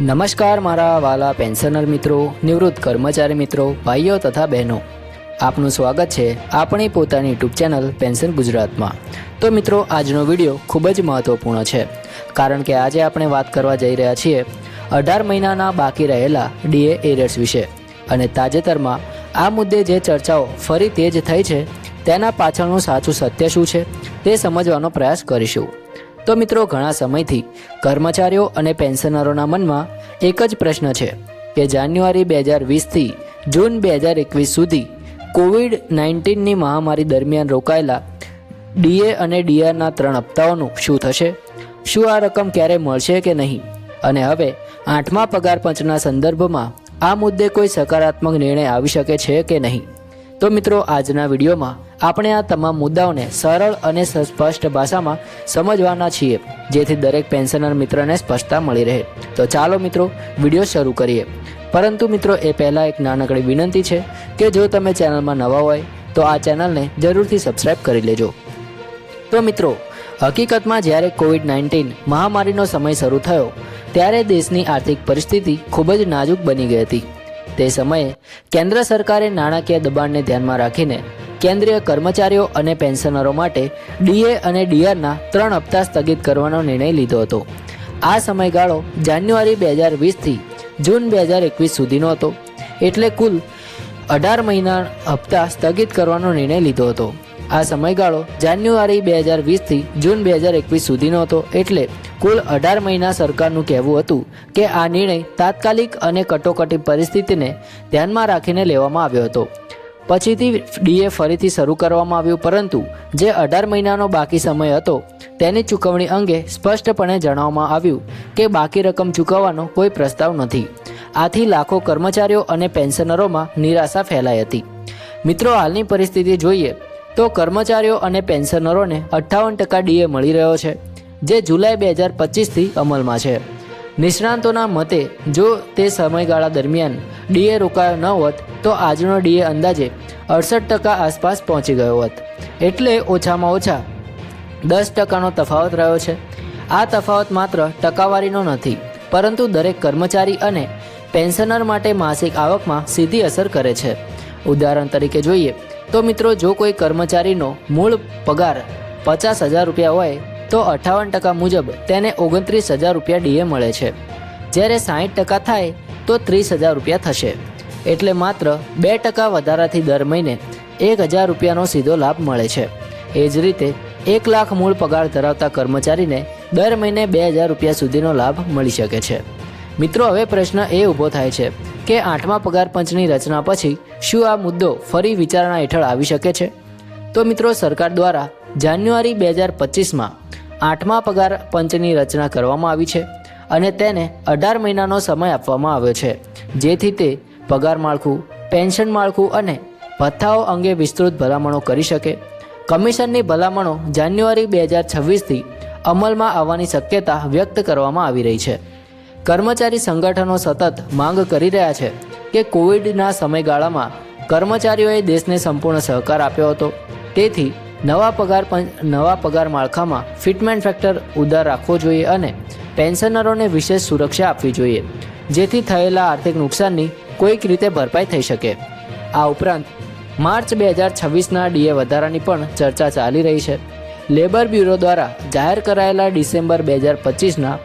નમસ્કાર મારા વાલા પેન્શનર મિત્રો, નિવૃત્ત કર્મચારી મિત્રો, ભાઈઓ તથા બહેનો, આપનું સ્વાગત છે આપણી પોતાની યુટ્યુબ ચેનલ પેન્શન ગુજરાતમાં। તો મિત્રો, આજનો વિડીયો ખૂબ જ મહત્વપૂર્ણ છે, કારણ કે આજે આપણે વાત કરવા જઈ રહ્યા છીએ 18 મહિનાના બાકી રહેલા ડીએ એરિયર્સ વિશે। અને તાજેતરમાં આ મુદ્દે જે ચર્ચાઓ ફરી તેજ થઈ છે તેના પાછળનું સાચું સત્ય શું છે તે સમજવાનો પ્રયાસ કરીશું। તો મિત્રો, ઘણા સમયથી કર્મચારીઓ અને પેન્શનરોના મનમાં એક જ પ્રશ્ન છે કે જાન્યુઆરી 2020થી જૂન 2021 સુધી કોવિડ-19ની મહામારી દરમિયાન રોકાયેલા ડીએ અને ડીઆરના 3 હપ્તાઓનું શું થશે? શું આ રકમ ક્યારે મળશે કે નહીં? અને હવે 8મા પગાર પંચના સંદર્ભમાં આ મુદ્દે કોઈ સકારાત્મક નિર્ણય આવી શકે છે કે નહીં? તો મિત્રો, આજના વિડીયોમાં આપણે આ તમામ મુદ્દાઓને સરળ અને સ્પષ્ટ ભાષામાં સમજવાના છીએ, જેથી દરેક પેન્શનર મિત્રને સ્પષ્ટતા મળી રહે। તો ચાલો મિત્રો, વિડીયો શરૂ કરીએ। પરંતુ મિત્રો, એ પહેલાં એક નાનકડી વિનંતી છે કે જો તમે ચેનલમાં નવા હોય તો આ ચેનલને જરૂરથી સબસ્ક્રાઈબ કરી લેજો। તો મિત્રો, હકીકતમાં જ્યારે કોવિડ-19 મહામારીનો સમય શરૂ થયો ત્યારે દેશની આર્થિક પરિસ્થિતિ ખૂબ જ નાજુક બની ગઈ હતી। તે સમયે કેન્દ્ર સરકારે નાણાકીય દબાણને ધ્યાનમાં રાખીને કેન્દ્રીય કર્મચારીઓ અને પેન્શનરો માટે ડીએ અને ડીઆરના 3 હપ્તા સ્થગિત કરવાનો નિર્ણય લીધો હતો। આ સમયગાળો જાન્યુઆરી 2020થી જૂન 2021 સુધીનો હતો, એટલે કુલ 18 મહિના હપ્તા સ્થગિત કરવાનો નિર્ણય લીધો હતો। આ સમયગાળો જાન્યુઆરી 2020થી જૂન 2021 સુધીનો હતો, એટલે કુલ 18 મહિના સરકારનું કહેવું હતું કે આ નિર્ણય તાત્કાલિક અને કટોકટી પરિસ્થિતિને ધ્યાનમાં રાખીને લેવામાં આવ્યો હતો। પછીથી ડીએ ફરીથી શરૂ કરવામાં આવ્યું, પરંતુ જે 18 મહિનાનો બાકી સમય હતો તેની ચૂકવણી અંગે સ્પષ્ટપણે જણાવવામાં આવ્યું કે બાકી રકમ ચૂકવવાનો કોઈ પ્રસ્તાવ નથી। આથી લાખો કર્મચારીઓ અને પેન્શનરોમાં નિરાશા ફેલાઈ હતી। મિત્રો, હાલની પરિસ્થિતિ જોઈએ તો કર્મચારીઓ અને પેન્શનરોને 58% ડીએ મળી રહ્યો છે, જે જુલાઈ 2025થી અમલમાં છે। નિષ્ણાંતોના મતે જો તે સમયગાળા દરમિયાન ડીએ રોકાયો ન હોત તો આજનો ડીએ અંદાજે 68% આસપાસ પહોંચી ગયો હોત, એટલે ઓછામાં ઓછા 10%નો તફાવત રહ્યો છે। આ તફાવત માત્ર ટકાવારીનો નથી, પરંતુ દરેક કર્મચારી અને પેન્શનર માટે માસિક આવકમાં સીધી અસર કરે છે। ઉદાહરણ તરીકે જોઈએ તો મિત્રો, જો કોઈ કર્મચારીનો મૂળ પગાર 50,000 રૂપિયા હોય તો 58% મુજબ તેને 29,000 રૂપિયા ડીએ મળે છે, જ્યારે 60% થાય તો 30,000 રૂપિયા થશે, એટલે માત્ર 2% વધારાથી દર મહિને 1,000 રૂપિયાનો સીધો લાભ મળે છે। એ જ રીતે 1 લાખ મૂળ પગાર ધરાવતા કર્મચારીને દર મહિને 2,000 રૂપિયા સુધીનો લાભ મળી શકે છે। મિત્રો, હવે પ્રશ્ન એ ઊભો થાય છે કે 8મા પગાર પંચની રચના પછી શું આ મુદ્દો ફરી વિચારણા હેઠળ આવી શકે છે? તો મિત્રો, સરકાર દ્વારા જાન્યુઆરી 2025માં 8મા પગાર પંચની રચના કરવામાં આવી છે અને તેને 18 મહિનાનો સમય આપવામાં આવ્યો છે, જેથી તે પગાર માળખું, પેન્શન માળખું અને ભથ્થાઓ અંગે વિસ્તૃત ભલામણો કરી શકે। કમિશનની ભલામણો જાન્યુઆરી 2026થી અમલમાં આવવાની શક્યતા વ્યક્ત કરવામાં આવી રહી છે। કર્મચારી સંગઠનો સતત માંગ કરી રહ્યા છે કે કોવિડના સમયગાળામાં કર્મચારીઓએ દેશને સંપૂર્ણ સહકાર આપ્યો હતો, તેથી નવા પગાર માળખામાં ફિટમેન્ટ ફેક્ટર ઉદાર રાખવો જોઈએ અને પેન્શનરોને વિશેષ સુરક્ષા આપવી જોઈએ, જેથી થયેલા આર્થિક નુકસાનની કોઈક રીતે ભરપાઈ થઈ શકે। આ ઉપરાંત માર્ચ 2026ના ડીએ વધારાની પણ ચર્ચા ચાલી રહી છે। લેબર બ્યુરો દ્વારા જાહેર કરાયેલા ડિસેમ્બર 2025ના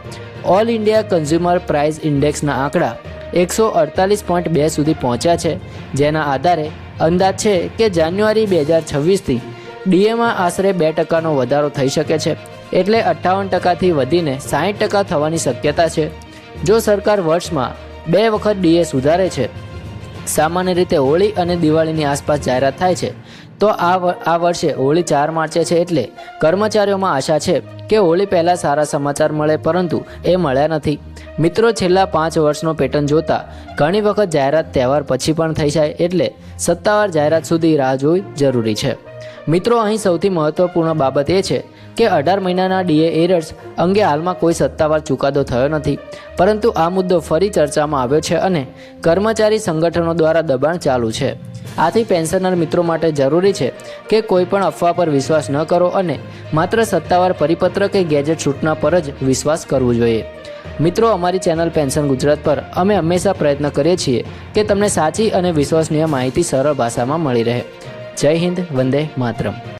ઓલ ઇન્ડિયા કન્ઝ્યુમર પ્રાઇસ ઇન્ડેક્સના આંકડા 148.2 સુધી પહોંચ્યા છે, જેના આધારે અંદાજ છે કે જાન્યુઆરી 2026થી ડીએમાં આશરે 2%નો વધારો થઈ શકે છે, એટલે 58%થી વધીને 60% થવાની શક્યતા છે। જો સરકાર વર્ષમાં 2 વખત ડીએ સુધારે છે, સામાન્ય રીતે હોળી અને દિવાળીની આસપાસ જાહેરાત થાય છે, તો આ વર્ષે હોળી 4 માર્ચે છે, એટલે કર્મચારીઓમાં આશા છે કે હોળી પહેલાં સારા સમાચાર મળે, પરંતુ એ મળ્યા નથી। મિત્રો, છેલ્લા 5 વર્ષનો પેટર્ન જોતા ઘણી વખત જાહેરાત તહેવાર પછી પણ થઈ જાય, એટલે સત્તાવાર જાહેરાત સુધી રાહ જોવી જરૂરી છે। મિત્રો, અહીં સૌથી મહત્વપૂર્ણ બાબત એ છે કે 18 મહિનાના ડીએ એરર્સ અંગે હાલમાં કોઈ સત્તાવાર ચુકાદો થયો નથી, પરંતુ આ મુદ્દો ફરી ચર્ચામાં આવ્યો છે અને કર્મચારી સંગઠનો દ્વારા દબાણ ચાલુ છે. આથી પેન્શનર મિત્રો માટે જરૂરી છે કે કોઈ પણ અફવા પર વિશ્વાસ ન કરો અને માત્ર સત્તાવાર પરિપત્ર કે ગેજેટ સૂચના પર જ વિશ્વાસ કરવો જોઈએ. મિત્રો, અમારી ચેનલ પેન્શન ગુજરાત પર અમે હંમેશા પ્રયત્ન કરીએ છીએ કે તમને સાચી અને વિશ્વસનીય માહિતી સરળ ભાષામાં મળી રહે. જય હિન્દ, વંદે માતરમ.